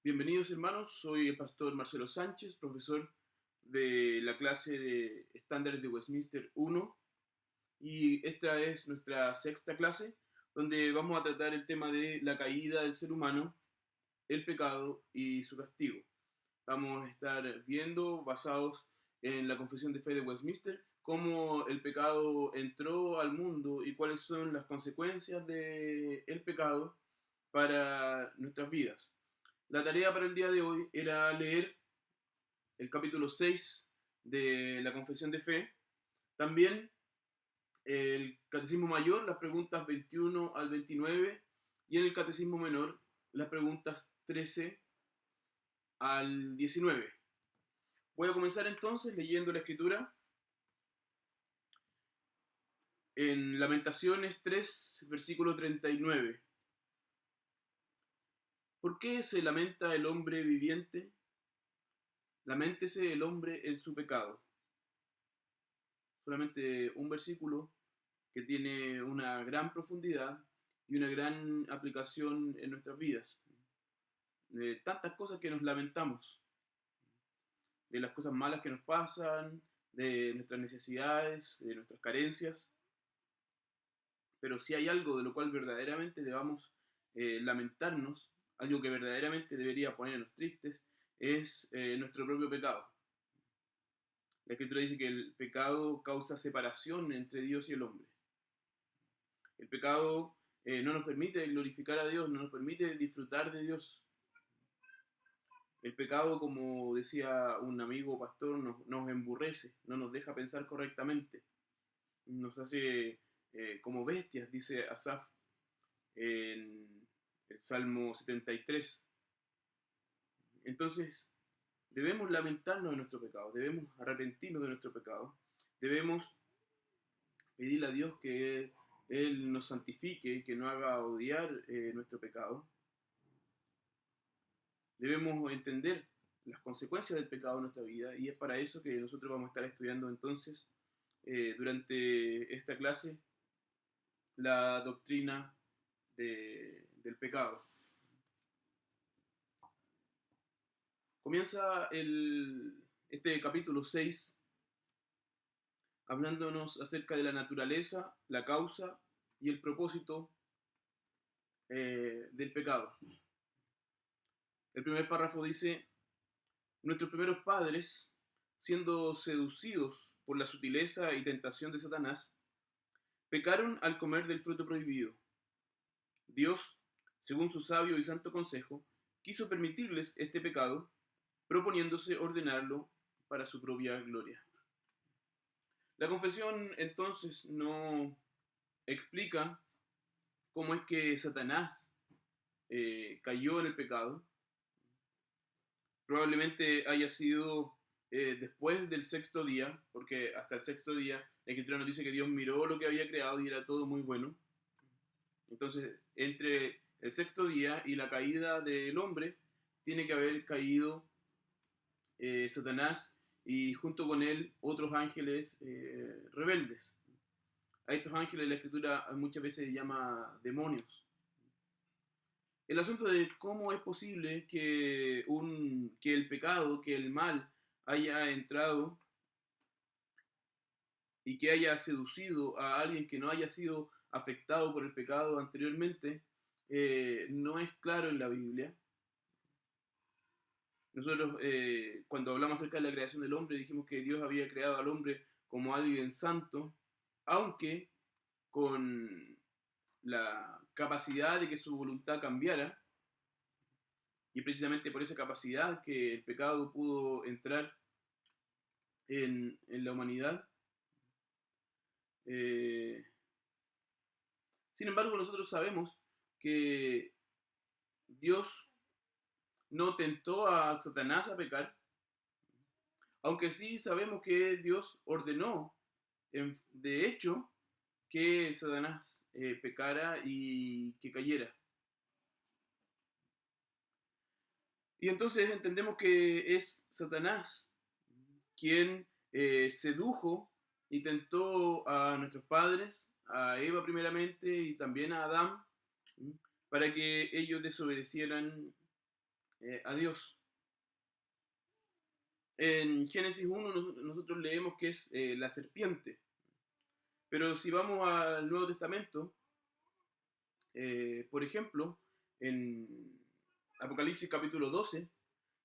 Bienvenidos hermanos, soy el pastor Marcelo Sánchez, profesor de la clase de estándares de Westminster 1 y esta es nuestra sexta clase donde vamos a tratar el tema de la caída del ser humano, el pecado y su castigo. Vamos a estar viendo, basados en la confesión de fe de Westminster, cómo el pecado entró al mundo y cuáles son las consecuencias del pecado para nuestras vidas. La tarea para el día de hoy era leer el capítulo 6 de la Confesión de Fe, también el Catecismo Mayor, las preguntas 21 al 29, y en el Catecismo Menor, las preguntas 13 al 19. Voy a comenzar entonces leyendo la Escritura en Lamentaciones 3, versículo 39. ¿Por qué se lamenta el hombre viviente? Laméntese el hombre en su pecado. Solamente un versículo que tiene una gran profundidad y una gran aplicación en nuestras vidas. De tantas cosas que nos lamentamos, de las cosas malas que nos pasan, de nuestras necesidades, de nuestras carencias, pero si hay algo de lo cual verdaderamente debamos lamentarnos, algo que verdaderamente debería ponernos tristes, es nuestro propio pecado. La Escritura dice que el pecado causa separación entre Dios y el hombre. El pecado no nos permite glorificar a Dios, no nos permite disfrutar de Dios. El pecado, como decía un amigo pastor, nos emburrece, no nos deja pensar correctamente, nos hace como bestias, dice Asaf en el Salmo 73. Entonces, debemos lamentarnos de nuestro pecado, debemos arrepentirnos de nuestro pecado, debemos pedirle a Dios que Él nos santifique, que no haga odiar nuestro pecado. Debemos entender las consecuencias del pecado en nuestra vida y es para eso que nosotros vamos a estar estudiando entonces durante esta clase la doctrina del pecado. Comienza este capítulo 6 hablándonos acerca de la naturaleza, la causa y el propósito del pecado. El primer párrafo dice: nuestros primeros padres, siendo seducidos por la sutileza y tentación de Satanás, pecaron al comer del fruto prohibido. Dios, según su sabio y santo consejo, quiso permitirles este pecado, proponiéndose ordenarlo para su propia gloria. La confesión entonces no explica cómo es que Satanás cayó en el pecado. Probablemente haya sido después del sexto día, porque hasta el sexto día la Escritura nos dice que Dios miró lo que había creado y era todo muy bueno. Entonces, entre el sexto día y la caída del hombre, tiene que haber caído Satanás y junto con él otros ángeles rebeldes. A estos ángeles la Escritura muchas veces llama demonios. El asunto de cómo es posible que el pecado, que el mal haya entrado y que haya seducido a alguien que no haya sido afectado por el pecado anteriormente, no es claro en la Biblia. Nosotros cuando hablamos acerca de la creación del hombre dijimos que Dios había creado al hombre como alguien santo, aunque con la capacidad de que su voluntad cambiara, y precisamente por esa capacidad que el pecado pudo entrar en la humanidad. Eh, Sin embargo, nosotros sabemos que Dios no tentó a Satanás a pecar, aunque sí sabemos que Dios ordenó, de hecho, que Satanás pecara y que cayera. Y entonces entendemos que es Satanás quien sedujo y tentó a nuestros padres, a Eva primeramente y también a Adán, para que ellos desobedecieran a Dios. En Génesis 1 nosotros leemos que es la serpiente, pero si vamos al Nuevo Testamento, por ejemplo, en Apocalipsis capítulo 12,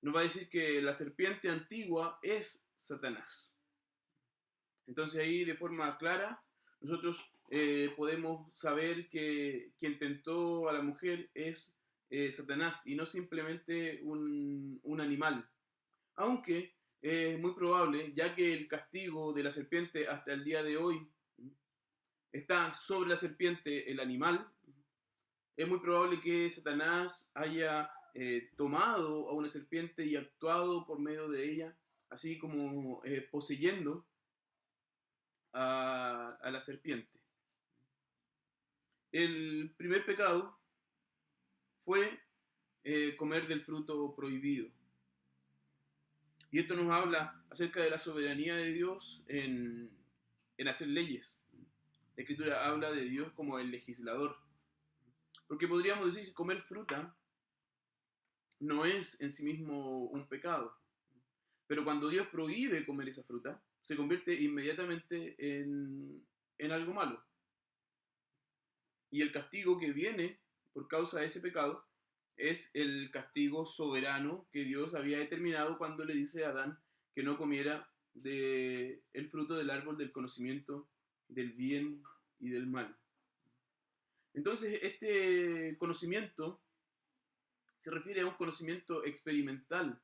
nos va a decir que la serpiente antigua es Satanás. Entonces ahí de forma clara nosotros podemos saber que quien tentó a la mujer es Satanás y no simplemente un animal. Aunque es muy probable, ya que el castigo de la serpiente hasta el día de hoy está sobre la serpiente el animal, es muy probable que Satanás haya tomado a una serpiente y actuado por medio de ella, así como poseyendo a la serpiente. El primer pecado fue comer del fruto prohibido. Y esto nos habla acerca de la soberanía de Dios en hacer leyes. La Escritura habla de Dios como el legislador. Porque podríamos decir que comer fruta no es en sí mismo un pecado. Pero cuando Dios prohíbe comer esa fruta, se convierte inmediatamente en algo malo. Y el castigo que viene por causa de ese pecado es el castigo soberano que Dios había determinado cuando le dice a Adán que no comiera del fruto del árbol del conocimiento del bien y del mal. Entonces, este conocimiento se refiere a un conocimiento experimental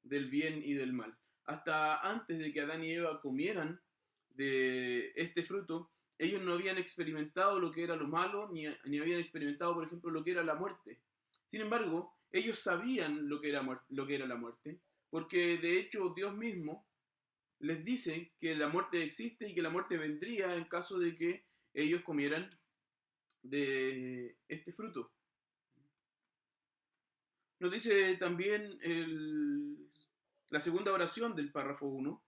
del bien y del mal. Hasta antes de que Adán y Eva comieran de este fruto, ellos no habían experimentado lo que era lo malo, ni habían experimentado, por ejemplo, lo que era la muerte. Sin embargo, ellos sabían lo que era la muerte, porque de hecho Dios mismo les dice que la muerte existe y que la muerte vendría en caso de que ellos comieran de este fruto. Nos dice también la segunda oración del párrafo 1,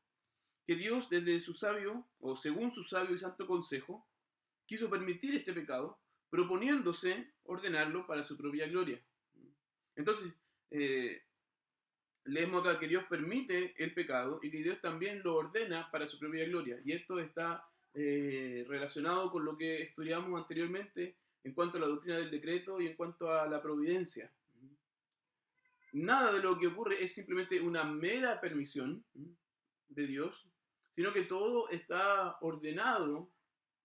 que Dios desde su sabio, o según su sabio y santo consejo, quiso permitir este pecado, proponiéndose ordenarlo para su propia gloria. Entonces, leemos acá que Dios permite el pecado y que Dios también lo ordena para su propia gloria. Y esto está relacionado con lo que estudiamos anteriormente en cuanto a la doctrina del decreto y en cuanto a la providencia. Nada de lo que ocurre es simplemente una mera permisión de Dios, sino que todo está ordenado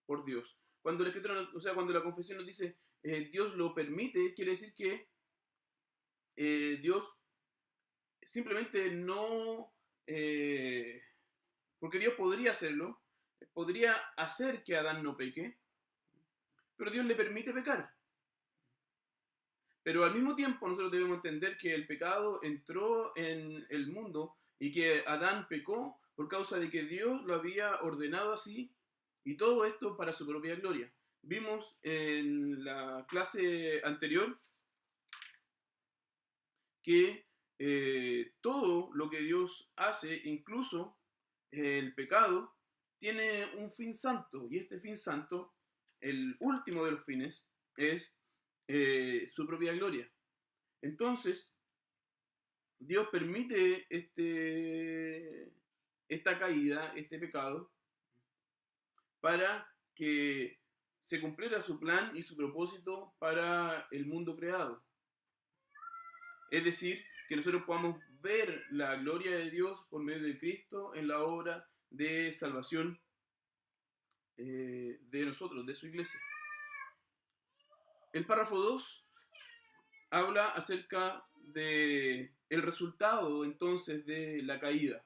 por Dios. Cuando la escritura, o sea, cuando la confesión nos dice Dios lo permite, quiere decir que Dios simplemente no, porque Dios podría hacerlo, podría hacer que Adán no peque, pero Dios le permite pecar. Pero al mismo tiempo nosotros debemos entender que el pecado entró en el mundo y que Adán pecó por causa de que Dios lo había ordenado así y todo esto para su propia gloria. Vimos en la clase anterior que todo lo que Dios hace, incluso el pecado, tiene un fin santo y este fin santo, el último de los fines, es su propia gloria. Entonces, Dios permite esta caída, este pecado, para que se cumpliera su plan y su propósito para el mundo creado. Es decir, que nosotros podamos ver la gloria de Dios por medio de Cristo en la obra de salvación de nosotros, de su iglesia. El párrafo 2 habla acerca de el resultado entonces de la caída.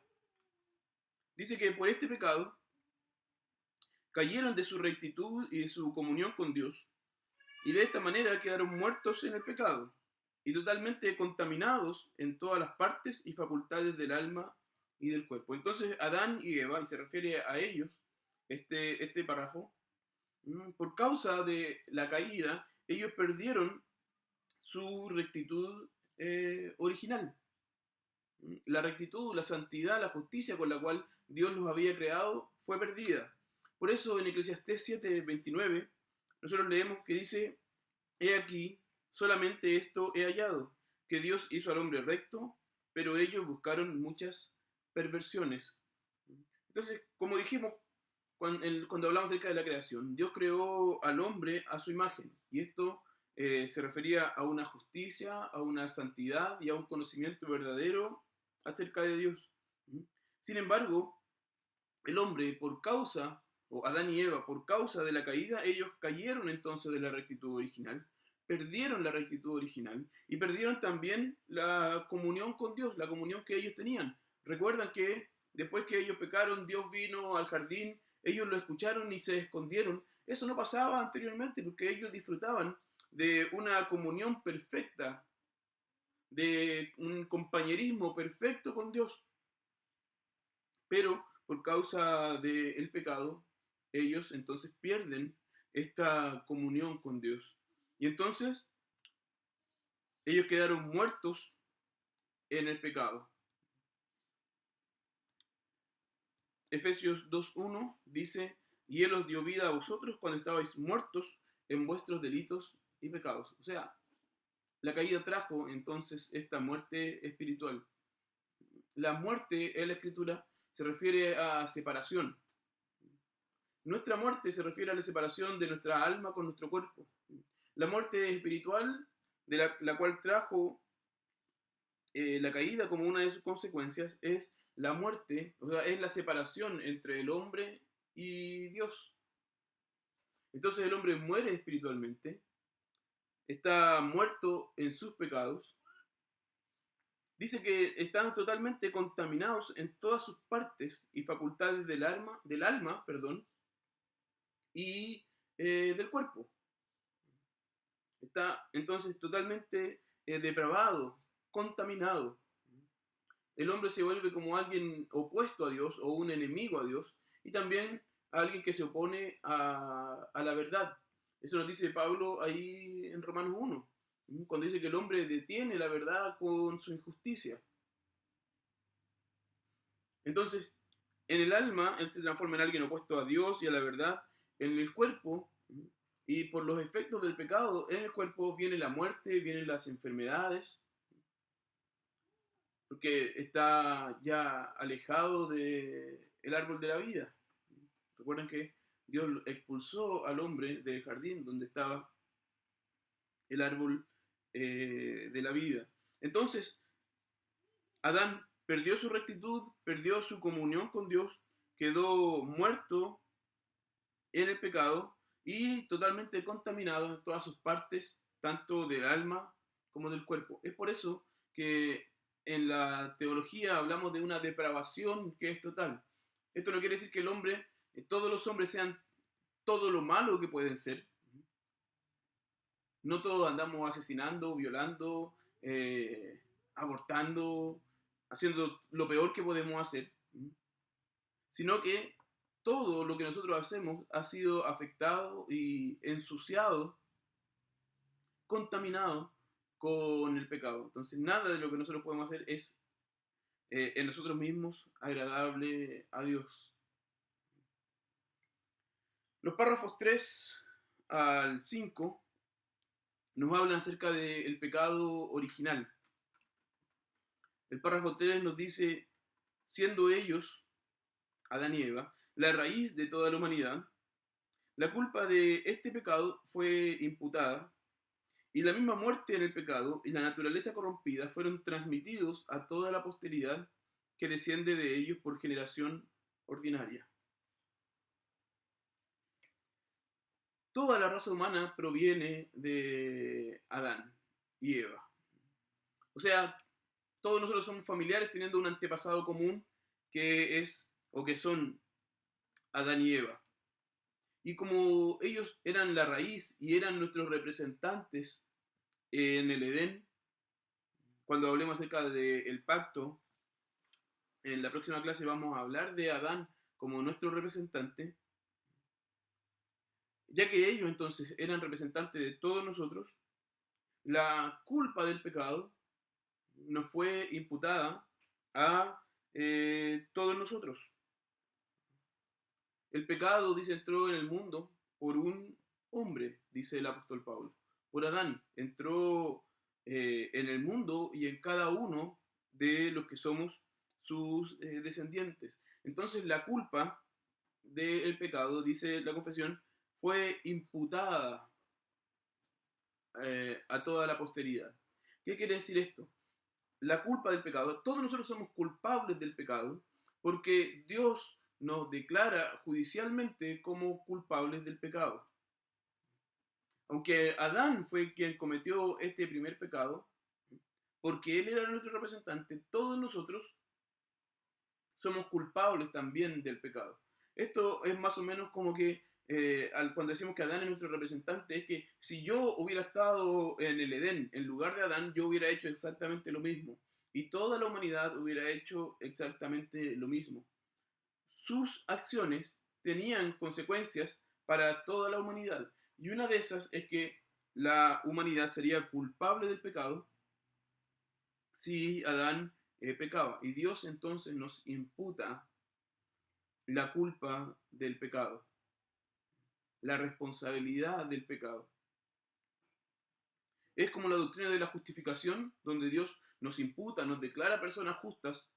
Dice que por este pecado cayeron de su rectitud y de su comunión con Dios, y de esta manera quedaron muertos en el pecado y totalmente contaminados en todas las partes y facultades del alma y del cuerpo. Entonces Adán y Eva, y se refiere a ellos este párrafo, por causa de la caída, ellos perdieron su rectitud original. La rectitud, la santidad, la justicia con la cual Dios los había creado fue perdida. Por eso en Eclesiastés 7:29 nosotros leemos que dice: he aquí, solamente esto he hallado, que Dios hizo al hombre recto, pero ellos buscaron muchas perversiones. Entonces, como dijimos cuando hablamos acerca de la creación, Dios creó al hombre a su imagen, y esto se refería a una justicia, a una santidad y a un conocimiento verdadero acerca de Dios. Sin embargo, el hombre, por causa, o Adán y Eva, por causa de la caída, ellos cayeron entonces de la rectitud original, perdieron la rectitud original y perdieron también la comunión con Dios, la comunión que ellos tenían. Recuerdan que después que ellos pecaron, Dios vino al jardín, ellos lo escucharon y se escondieron. Eso no pasaba anteriormente porque ellos disfrutaban de una comunión perfecta, de un compañerismo perfecto con Dios. Pero por causa del pecado, ellos entonces pierden esta comunión con Dios. Y entonces ellos quedaron muertos en el pecado. Efesios 2:1 dice, y Él os dio vida a vosotros cuando estabais muertos en vuestros delitos y pecados. O sea, la caída trajo entonces esta muerte espiritual. La muerte en la Escritura se refiere a separación. Nuestra muerte se refiere a la separación de nuestra alma con nuestro cuerpo. La muerte espiritual, de la cual trajo la caída como una de sus consecuencias, es la muerte, o sea, es la separación entre el hombre y Dios. Entonces el hombre muere espiritualmente, está muerto en sus pecados. Dice que están totalmente contaminados en todas sus partes y facultades del alma, perdón, y del cuerpo. Está entonces totalmente depravado, contaminado. El hombre se vuelve como alguien opuesto a Dios o un enemigo a Dios y también alguien que se opone a la verdad. Eso nos dice Pablo ahí en Romanos 1, cuando dice que el hombre detiene la verdad con su injusticia. Entonces, en el alma, él se transforma en alguien opuesto a Dios y a la verdad. En el cuerpo, y por los efectos del pecado, en el cuerpo viene la muerte, vienen las enfermedades, porque está ya alejado del árbol de la vida. Recuerden que Dios expulsó al hombre del jardín donde estaba el árbol de la vida. Entonces, Adán perdió su rectitud, perdió su comunión con Dios, quedó muerto en el pecado y totalmente contaminado en todas sus partes, tanto del alma como del cuerpo. Es por eso que en la teología hablamos de una depravación que es total. Esto no quiere decir que el hombre, todos los hombres sean todo lo malo que pueden ser. No todos andamos asesinando, violando, abortando, haciendo lo peor que podemos hacer, sino que todo lo que nosotros hacemos ha sido afectado y ensuciado, contaminado con el pecado. Entonces nada de lo que nosotros podemos hacer es en nosotros mismos agradable a Dios. Los párrafos 3 al 5 nos hablan acerca del pecado original. El párrafo 3 nos dice, siendo ellos, Adán y Eva, la raíz de toda la humanidad, la culpa de este pecado fue imputada y la misma muerte en el pecado y la naturaleza corrompida fueron transmitidos a toda la posteridad que desciende de ellos por generación ordinaria. Toda la raza humana proviene de Adán y Eva. O sea, todos nosotros somos familiares teniendo un antepasado común que es o que son Adán y Eva. Y como ellos eran la raíz y eran nuestros representantes en el Edén, cuando hablemos acerca del pacto, en la próxima clase vamos a hablar de Adán como nuestro representante, ya que ellos entonces eran representantes de todos nosotros, la culpa del pecado nos fue imputada a todos nosotros. El pecado, dice, entró en el mundo por un hombre, dice el apóstol Pablo. Por Adán entró en el mundo y en cada uno de los que somos sus descendientes. Entonces la culpa del pecado, dice la confesión, fue imputada a toda la posteridad. ¿Qué quiere decir esto? La culpa del pecado, todos nosotros somos culpables del pecado porque Dios nos declara judicialmente como culpables del pecado. Aunque Adán fue quien cometió este primer pecado, porque él era nuestro representante, todos nosotros somos culpables también del pecado. Esto es más o menos como que cuando decimos que Adán es nuestro representante, es que si yo hubiera estado en el Edén en lugar de Adán, yo hubiera hecho exactamente lo mismo. Y toda la humanidad hubiera hecho exactamente lo mismo. Sus acciones tenían consecuencias para toda la humanidad. Y una de esas es que la humanidad sería culpable del pecado si Adán pecaba. Y Dios entonces nos imputa la culpa del pecado, la responsabilidad del pecado. Es como la doctrina de la justificación, donde Dios nos imputa, nos declara personas justas,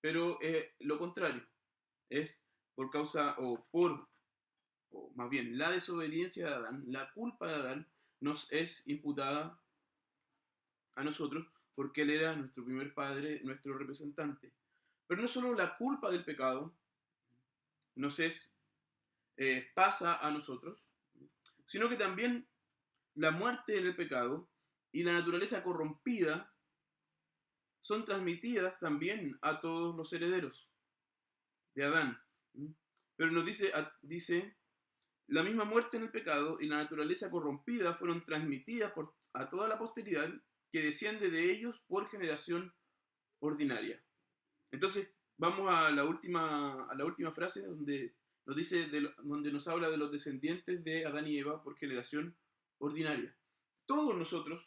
pero lo contrario, es por causa o más bien la desobediencia de Adán, la culpa de Adán nos es imputada a nosotros porque él era nuestro primer padre, nuestro representante. Pero no solo la culpa del pecado nos pasa a nosotros, sino que también la muerte en el pecado y la naturaleza corrompida son transmitidas también a todos los herederos de Adán. Pero nos dice, la misma muerte en el pecado y la naturaleza corrompida fueron transmitidas a toda la posteridad que desciende de ellos por generación ordinaria. Entonces, vamos a la última frase donde nos dice, donde nos habla de los descendientes de Adán y Eva por generación ordinaria. Todos nosotros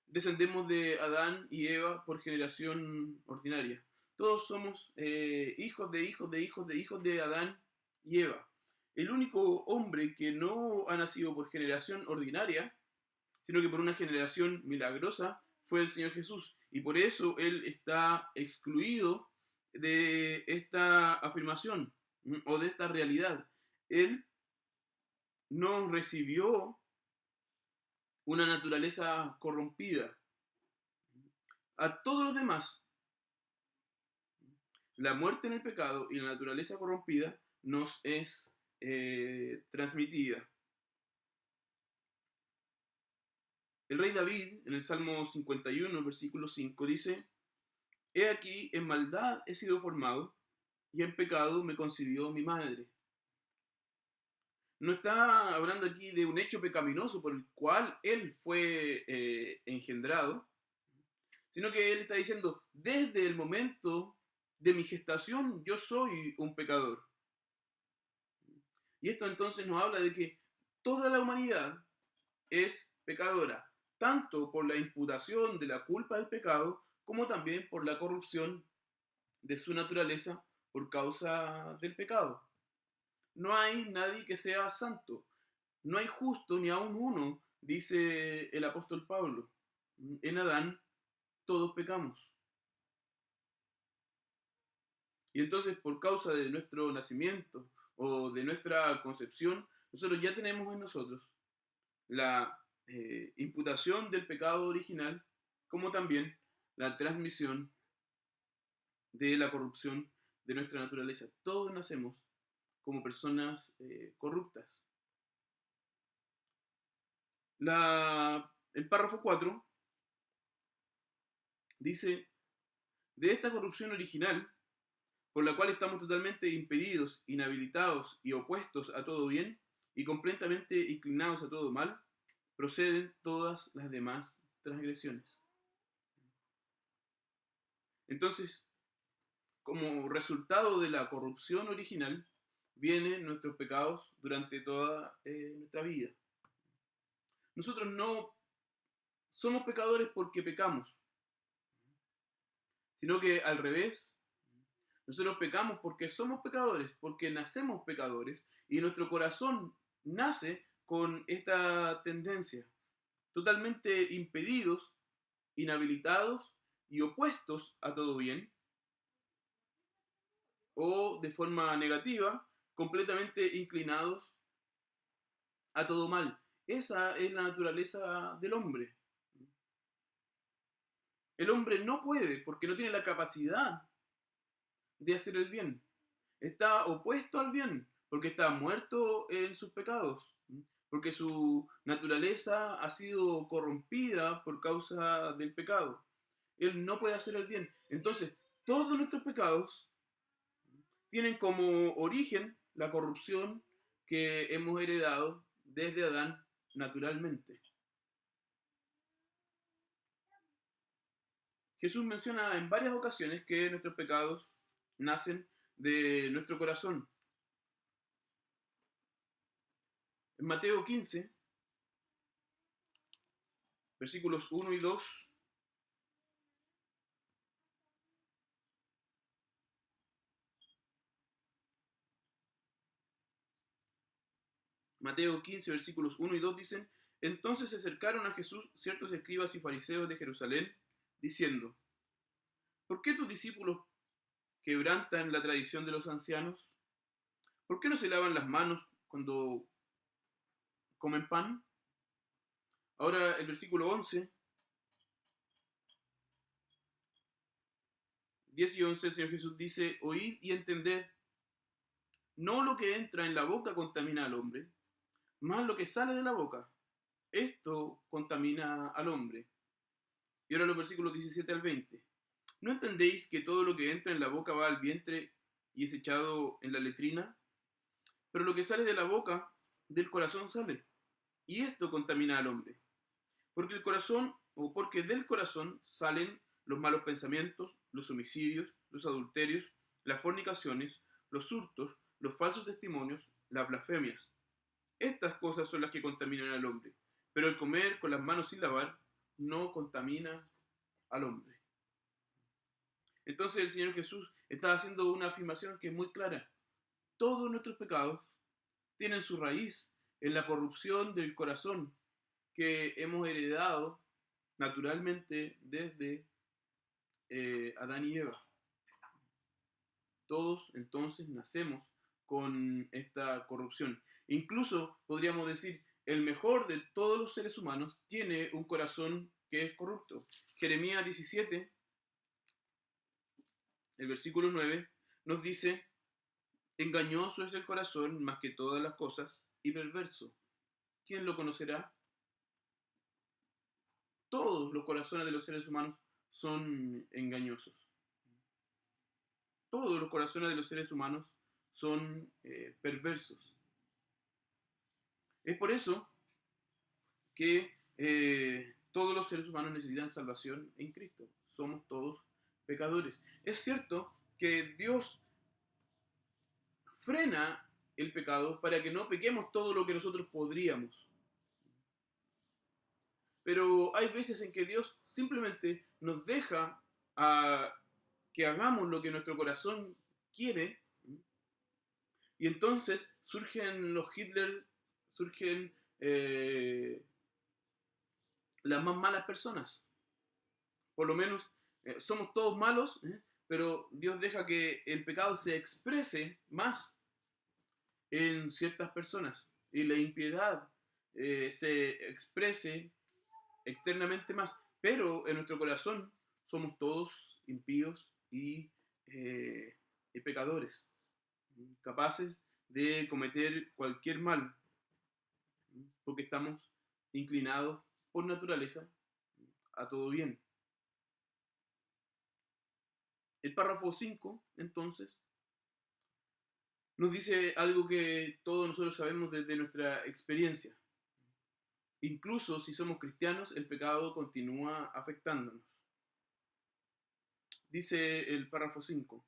descendemos de Adán y Eva por generación ordinaria. Todos somos hijos de hijos de hijos de hijos de Adán y Eva. El único hombre que no ha nacido por generación ordinaria, sino que por una generación milagrosa, fue el Señor Jesús. Y por eso Él está excluido de esta afirmación o de esta realidad. Él no recibió una naturaleza corrompida. A todos los demás, la muerte en el pecado y la naturaleza corrompida nos es transmitida. El rey David, en el Salmo 51, versículo 5, dice: He aquí, en maldad he sido formado, y en pecado me concibió mi madre. No está hablando aquí de un hecho pecaminoso por el cual él fue engendrado, sino que él está diciendo, desde el momento de mi gestación yo soy un pecador. Y esto entonces nos habla de que toda la humanidad es pecadora, tanto por la imputación de la culpa del pecado, como también por la corrupción de su naturaleza por causa del pecado. No hay nadie que sea santo, no hay justo ni aun uno, dice el apóstol Pablo. En Adán todos pecamos. Y entonces por causa de nuestro nacimiento o de nuestra concepción, nosotros ya tenemos en nosotros la imputación del pecado original, como también la transmisión de la corrupción de nuestra naturaleza. Todos nacemos como personas corruptas. El párrafo 4 dice, de esta corrupción original, por la cual estamos totalmente impedidos, inhabilitados y opuestos a todo bien, y completamente inclinados a todo mal, proceden todas las demás transgresiones. Entonces, como resultado de la corrupción original, vienen nuestros pecados durante toda nuestra vida. Nosotros no somos pecadores porque pecamos, sino que al revés, nosotros pecamos porque somos pecadores, porque nacemos pecadores y nuestro corazón nace con esta tendencia. totalmente impedidos, inhabilitados y opuestos a todo bien, o de forma negativa, completamente inclinados a todo mal. Esa es la naturaleza del hombre. El hombre no puede, porque no tiene la capacidad de hacer el bien. Está opuesto al bien, porque está muerto en sus pecados, porque su naturaleza ha sido corrompida por causa del pecado. Él no puede hacer el bien. Entonces, todos nuestros pecados tienen como origen la corrupción que hemos heredado desde Adán naturalmente. Jesús menciona en varias ocasiones que nuestros pecados nacen de nuestro corazón. En Mateo 15, versículos 1 y 2, Mateo 15, versículos 1 y 2 dicen, entonces se acercaron a Jesús ciertos escribas y fariseos de Jerusalén, diciendo, ¿por qué tus discípulos quebrantan la tradición de los ancianos? ¿Por qué no se lavan las manos cuando comen pan? Ahora el versículo 11, 10 y 11, el Señor Jesús dice, oíd y entended, no lo que entra en la boca contamina al hombre, más lo que sale de la boca, esto contamina al hombre. Y ahora los versículos 17 al 20. ¿No entendéis que todo lo que entra en la boca va al vientre y es echado en la letrina? Pero lo que sale de la boca, del corazón sale, y esto contamina al hombre. Porque el corazón, o porque del corazón salen los malos pensamientos, los homicidios, los adulterios, las fornicaciones, los hurtos, los falsos testimonios, las blasfemias. Estas cosas son las que contaminan al hombre. Pero el comer con las manos sin lavar no contamina al hombre. Entonces el Señor Jesús está haciendo una afirmación que es muy clara. Todos nuestros pecados tienen su raíz en la corrupción del corazón que hemos heredado naturalmente desde Adán y Eva. Todos entonces nacemos con esta corrupción. Incluso podríamos decir, el mejor de todos los seres humanos tiene un corazón que es corrupto. Jeremías 17, el versículo 9, nos dice, engañoso es el corazón más que todas las cosas y perverso. ¿Quién lo conocerá? Todos los corazones de los seres humanos son engañosos. Todos los corazones de los seres humanos son perversos. Es por eso que todos los seres humanos necesitan salvación en Cristo. Somos todos pecadores. Es cierto que Dios frena el pecado para que no pequemos todo lo que nosotros podríamos. Pero hay veces en que Dios simplemente nos deja a que hagamos lo que nuestro corazón quiere, y entonces surgen los Hitler, surgen las más malas personas. Por lo menos somos todos malos, pero Dios deja que el pecado se exprese más en ciertas personas y la impiedad se exprese externamente más, pero en nuestro corazón somos todos impíos y pecadores, capaces de cometer cualquier mal, porque estamos inclinados por naturaleza a todo bien. El párrafo 5, entonces, nos dice algo que todos nosotros sabemos desde nuestra experiencia. Incluso si somos cristianos, el pecado continúa afectándonos. Dice el párrafo 5,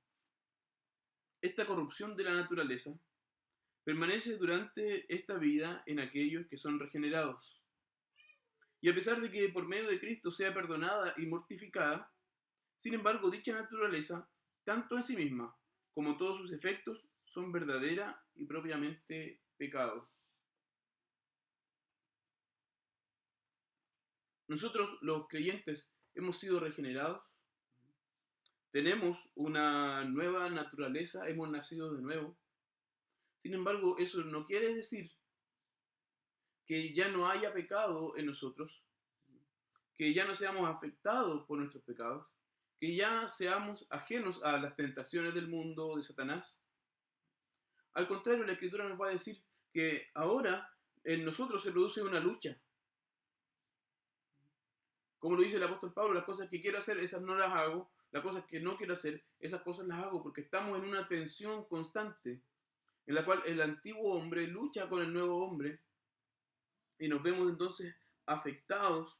esta corrupción de la naturaleza permanece durante esta vida en aquellos que son regenerados. Y a pesar de que por medio de Cristo sea perdonada y mortificada, sin embargo, dicha naturaleza, tanto en sí misma como todos sus efectos, son verdadera y propiamente pecado. Nosotros, los creyentes, hemos sido regenerados, tenemos una nueva naturaleza, hemos nacido de nuevo. Sin embargo, eso no quiere decir que ya no haya pecado en nosotros, que ya no seamos afectados por nuestros pecados, que ya seamos ajenos a las tentaciones del mundo, de Satanás. Al contrario, la Escritura nos va a decir que ahora en nosotros se produce una lucha. Como lo dice el apóstol Pablo, las cosas que quiero hacer, esas no las hago, las cosas que no quiero hacer, esas cosas las hago, porque estamos en una tensión constante, en la cual el antiguo hombre lucha con el nuevo hombre, y nos vemos entonces afectados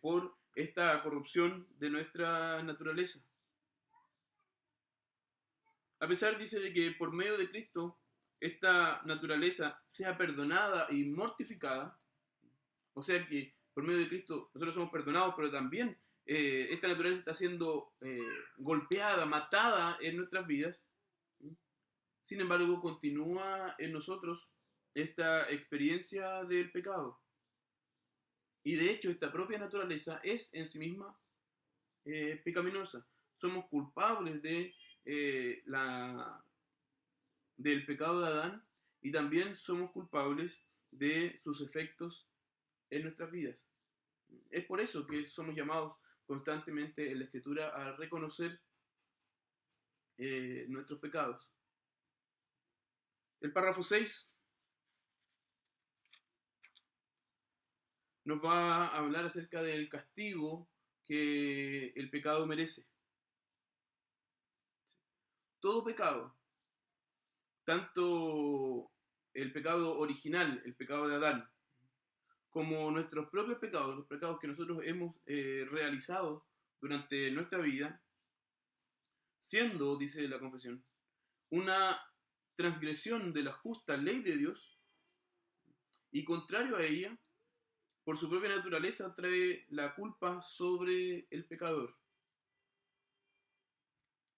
por esta corrupción de nuestra naturaleza. A pesar, dice, de que por medio de Cristo esta naturaleza sea perdonada y mortificada, o sea que por medio de Cristo nosotros somos perdonados, pero también esta naturaleza está siendo golpeada, matada en nuestras vidas. Sin embargo, continúa en nosotros esta experiencia del pecado. Y de hecho, esta propia naturaleza es en sí misma pecaminosa. Somos culpables del pecado de Adán y también somos culpables de sus efectos en nuestras vidas. Es por eso que somos llamados constantemente en la Escritura a reconocer nuestros pecados. El párrafo 6 nos va a hablar acerca del castigo que el pecado merece. Todo pecado, tanto el pecado original, el pecado de Adán, como nuestros propios pecados, los pecados que nosotros hemos realizado durante nuestra vida, siendo, dice la confesión, una transgresión de la justa ley de Dios y contrario a ella, por su propia naturaleza trae la culpa sobre el pecador,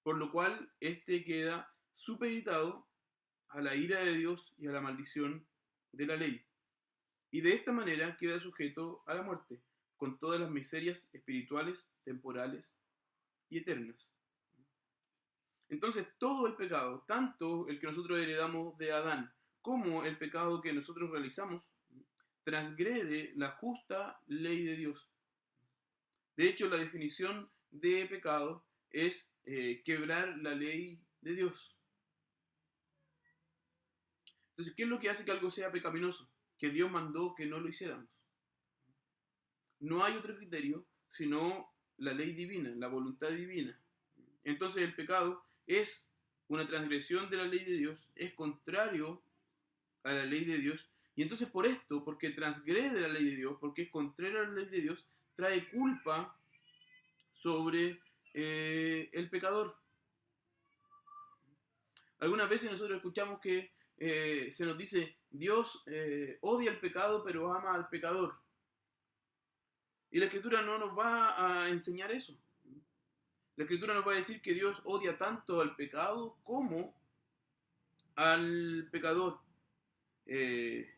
por lo cual éste queda supeditado a la ira de Dios y a la maldición de la ley. Y de esta manera queda sujeto a la muerte, con todas las miserias espirituales, temporales y eternas. Entonces, todo el pecado, tanto el que nosotros heredamos de Adán, como el pecado que nosotros realizamos, transgrede la justa ley de Dios. De hecho, la definición de pecado es quebrar la ley de Dios. Entonces, ¿qué es lo que hace que algo sea pecaminoso? Que Dios mandó que no lo hiciéramos. No hay otro criterio sino la ley divina, la voluntad divina. Entonces el pecado es una transgresión de la ley de Dios, es contrario a la ley de Dios, y entonces por esto, porque transgrede la ley de Dios, porque es contrario a la ley de Dios, trae culpa sobre el pecador. Algunas veces nosotros escuchamos que se nos dice, Dios odia el pecado, pero ama al pecador. Y la Escritura no nos va a enseñar eso. La Escritura nos va a decir que Dios odia tanto al pecado como al pecador. Eh,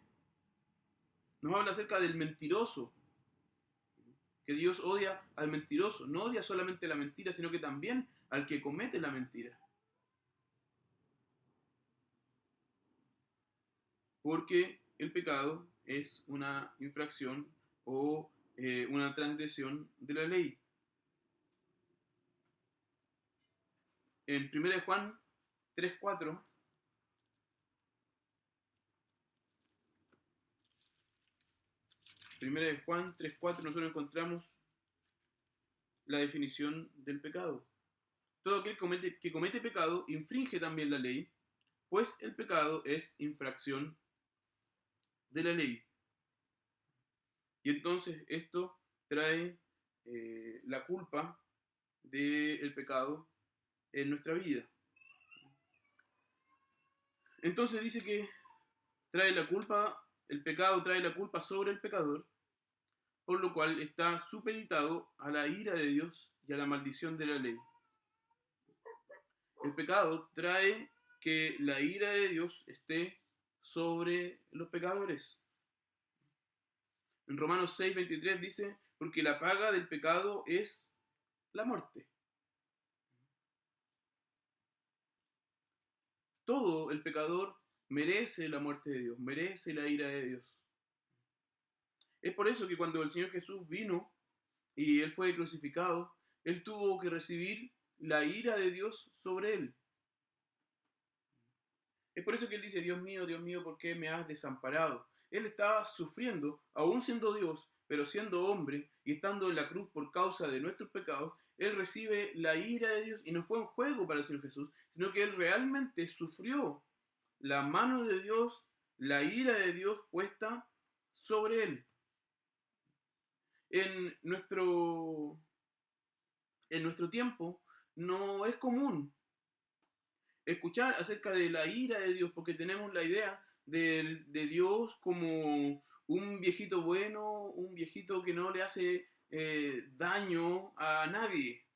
nos habla acerca del mentiroso, que Dios odia al mentiroso. No odia solamente la mentira, sino que también al que comete la mentira. Porque el pecado es una infracción o una transgresión de la ley. En 1 Juan 3:4 Juan 3:4 nosotros encontramos la definición del pecado. Todo aquel que comete pecado infringe también la ley, pues el pecado es infracción de la ley. Y entonces esto trae la culpa del pecado en nuestra vida. Entonces dice que trae la culpa, el pecado trae la culpa sobre el pecador, por lo cual está supeditado a la ira de Dios y a la maldición de la ley. El pecado trae que la ira de Dios esté sobre los pecadores. En Romanos 6:23 dice, porque la paga del pecado es la muerte. Todo el pecador merece la muerte de Dios, merece la ira de Dios. Es por eso que cuando el Señor Jesús vino y Él fue crucificado, Él tuvo que recibir la ira de Dios sobre Él. Es por eso que Él dice, Dios mío, ¿por qué me has desamparado? Él estaba sufriendo, aún siendo Dios, pero siendo hombre y estando en la cruz por causa de nuestros pecados, Él recibe la ira de Dios y no fue un juego para el Señor Jesús, sino que Él realmente sufrió la mano de Dios, la ira de Dios puesta sobre Él. En nuestro, en nuestro tiempo no es común escuchar acerca de la ira de Dios porque tenemos la idea de Dios como un viejito bueno, un viejito que no le hace daño a nadie.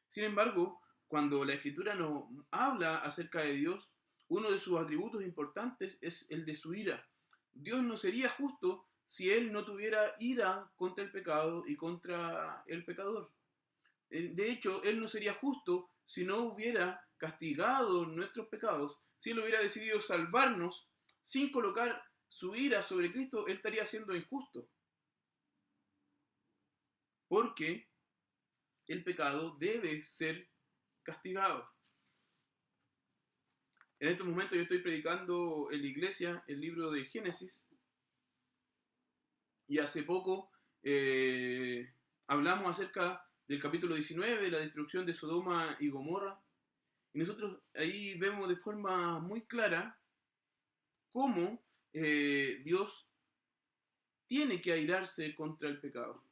Sin embargo, cuando la Escritura nos habla acerca de Dios, uno de sus atributos importantes es el de su ira. Dios no sería justo si Él no tuviera ira contra el pecado y contra el pecador. De hecho, Él no sería justo si no hubiera castigado nuestros pecados. Si Él hubiera decidido salvarnos sin colocar su ira sobre Cristo, Él estaría siendo injusto. Porque el pecado debe ser castigado. En estos momentos yo estoy predicando en la iglesia el libro de Génesis y hace poco hablamos acerca del capítulo 19, la destrucción de Sodoma y Gomorra, y nosotros ahí vemos de forma muy clara cómo Dios tiene que airarse contra el pecado.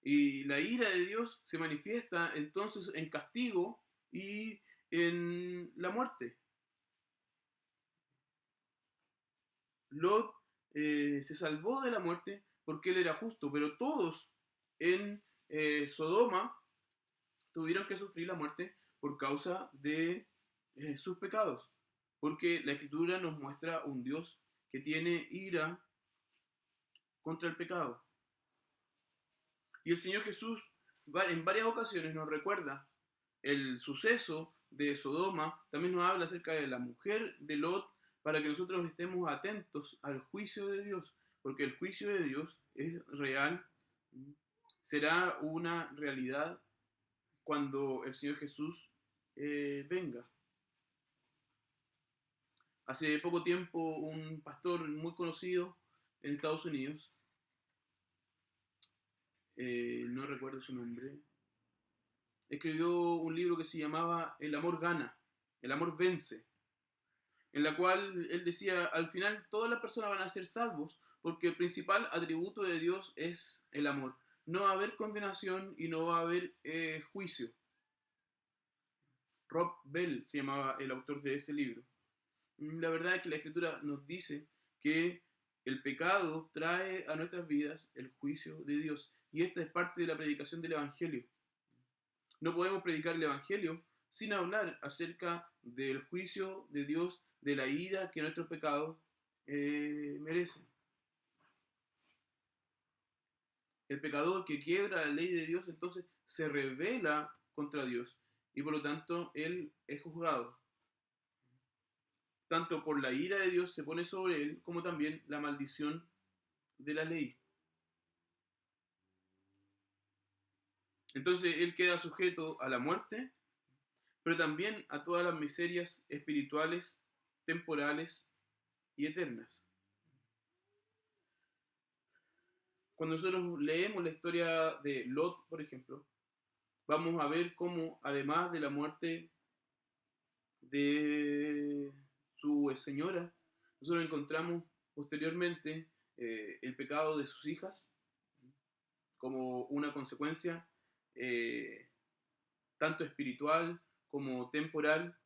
Y la ira de Dios se manifiesta entonces en castigo y en la muerte. Lot se salvó de la muerte porque él era justo, pero todos en Sodoma tuvieron que sufrir la muerte por causa de sus pecados, porque la Escritura nos muestra un Dios que tiene ira contra el pecado. Y el Señor Jesús en varias ocasiones nos recuerda el suceso de Sodoma, también nos habla acerca de la mujer de Lot, para que nosotros estemos atentos al juicio de Dios, porque el juicio de Dios es real, será una realidad cuando el Señor Jesús venga. Hace poco tiempo un pastor muy conocido en Estados Unidos, no recuerdo su nombre, escribió un libro que se llamaba El amor gana, el amor vence, en la cual él decía, al final todas las personas van a ser salvos, porque el principal atributo de Dios es el amor. No va a haber condenación y no va a haber juicio. Rob Bell se llamaba el autor de ese libro. La verdad es que la Escritura nos dice que el pecado trae a nuestras vidas el juicio de Dios. Y esta es parte de la predicación del Evangelio. No podemos predicar el Evangelio sin hablar acerca del juicio de Dios, de la ira que nuestros pecados merecen. El pecador que quiebra la ley de Dios entonces se rebela contra Dios y por lo tanto él es juzgado. Tanto por la ira de Dios se pone sobre él como también la maldición de la ley. Entonces él queda sujeto a la muerte, pero también a todas las miserias espirituales, temporales y eternas. Cuando nosotros leemos la historia de Lot, por ejemplo, vamos a ver cómo, además de la muerte de su señora, nosotros encontramos posteriormente el pecado de sus hijas como una consecuencia tanto espiritual como temporal.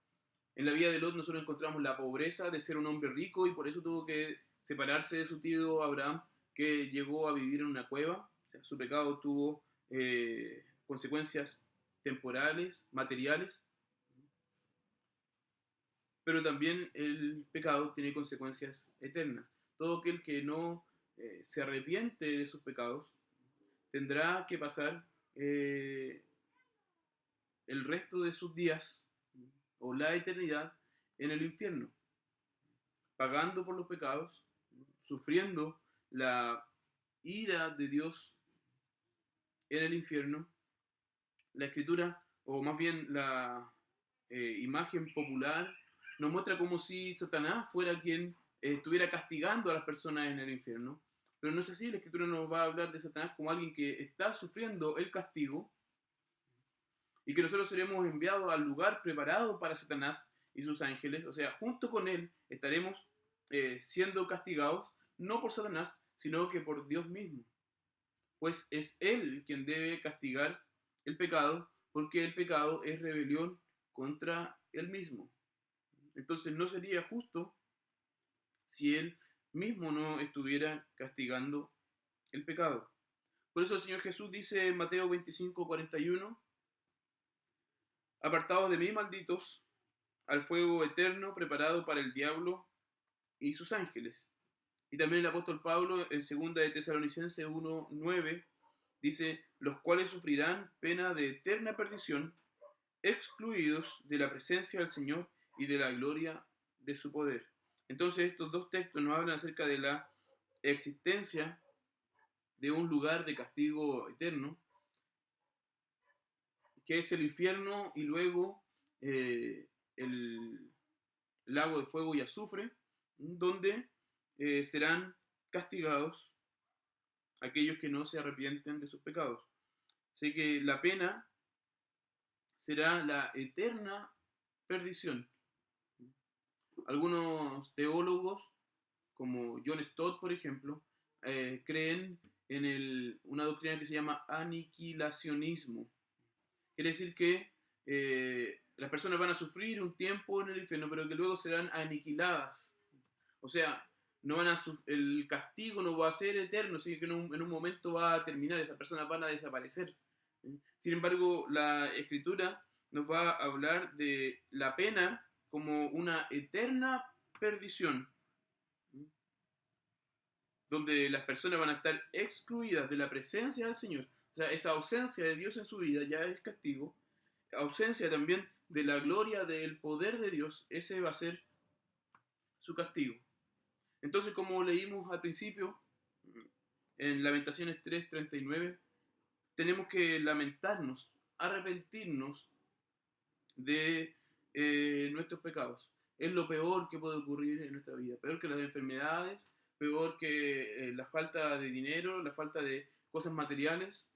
En la vida de Lot nosotros encontramos la pobreza de ser un hombre rico y por eso tuvo que separarse de su tío Abraham, que llegó a vivir en una cueva. O sea, su pecado tuvo consecuencias temporales, materiales, pero también el pecado tiene consecuencias eternas. Todo aquel que no se arrepiente de sus pecados, tendrá que pasar el resto de sus días o la eternidad en el infierno, pagando por los pecados, sufriendo la ira de Dios en el infierno. La escritura, o más bien la imagen popular, nos muestra como si Satanás fuera quien estuviera castigando a las personas en el infierno. Pero no es así, la escritura nos va a hablar de Satanás como alguien que está sufriendo el castigo y que nosotros seremos enviados al lugar preparado para Satanás y sus ángeles. O sea, junto con él estaremos siendo castigados, no por Satanás, sino que por Dios mismo. Pues es él quien debe castigar el pecado, porque el pecado es rebelión contra él mismo. Entonces no sería justo si él mismo no estuviera castigando el pecado. Por eso el Señor Jesús dice en Mateo 25:41, apartados de mí, malditos, al fuego eterno preparado para el diablo y sus ángeles. Y también el apóstol Pablo en 2 de Tesalonicenses 1:9 dice, los cuales sufrirán pena de eterna perdición, excluidos de la presencia del Señor y de la gloria de su poder. Entonces estos dos textos nos hablan acerca de la existencia de un lugar de castigo eterno, que es el infierno, y luego el lago de fuego y azufre, donde serán castigados aquellos que no se arrepienten de sus pecados. Así que la pena será la eterna perdición. Algunos teólogos, como John Stott, por ejemplo, creen en una doctrina que se llama aniquilacionismo. Quiere decir que las personas van a sufrir un tiempo en el infierno, pero que luego serán aniquiladas. O sea, no van a el castigo no va a ser eterno, sino que en un momento va a terminar, esas personas van a desaparecer. Sin embargo, la Escritura nos va a hablar de la pena como una eterna perdición, donde las personas van a estar excluidas de la presencia del Señor. O sea, esa ausencia de Dios en su vida ya es castigo. Ausencia también de la gloria del poder de Dios, ese va a ser su castigo. Entonces, como leímos al principio, en Lamentaciones 3:39, tenemos que lamentarnos, arrepentirnos de nuestros pecados. Es lo peor que puede ocurrir en nuestra vida, peor que las enfermedades, peor que la falta de dinero, la falta de cosas materiales.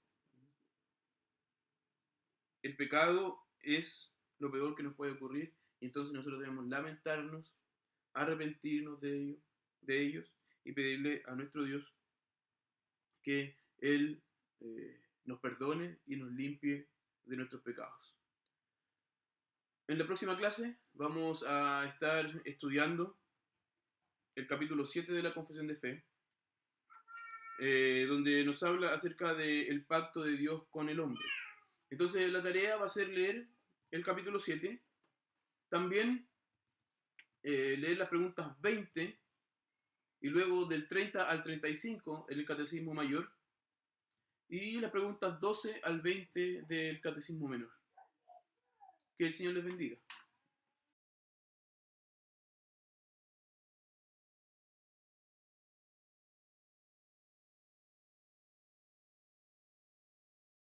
El pecado es lo peor que nos puede ocurrir, y entonces nosotros debemos lamentarnos, arrepentirnos de ellos y pedirle a nuestro Dios que Él nos perdone y nos limpie de nuestros pecados. En la próxima clase vamos a estar estudiando el capítulo 7 de la Confesión de Fe, donde nos habla acerca del pacto de Dios con el hombre. Entonces la tarea va a ser leer el capítulo 7, también leer las preguntas 20 y luego del 30 al 35 en el Catecismo Mayor y las preguntas 12 al 20 del Catecismo Menor. Que el Señor les bendiga.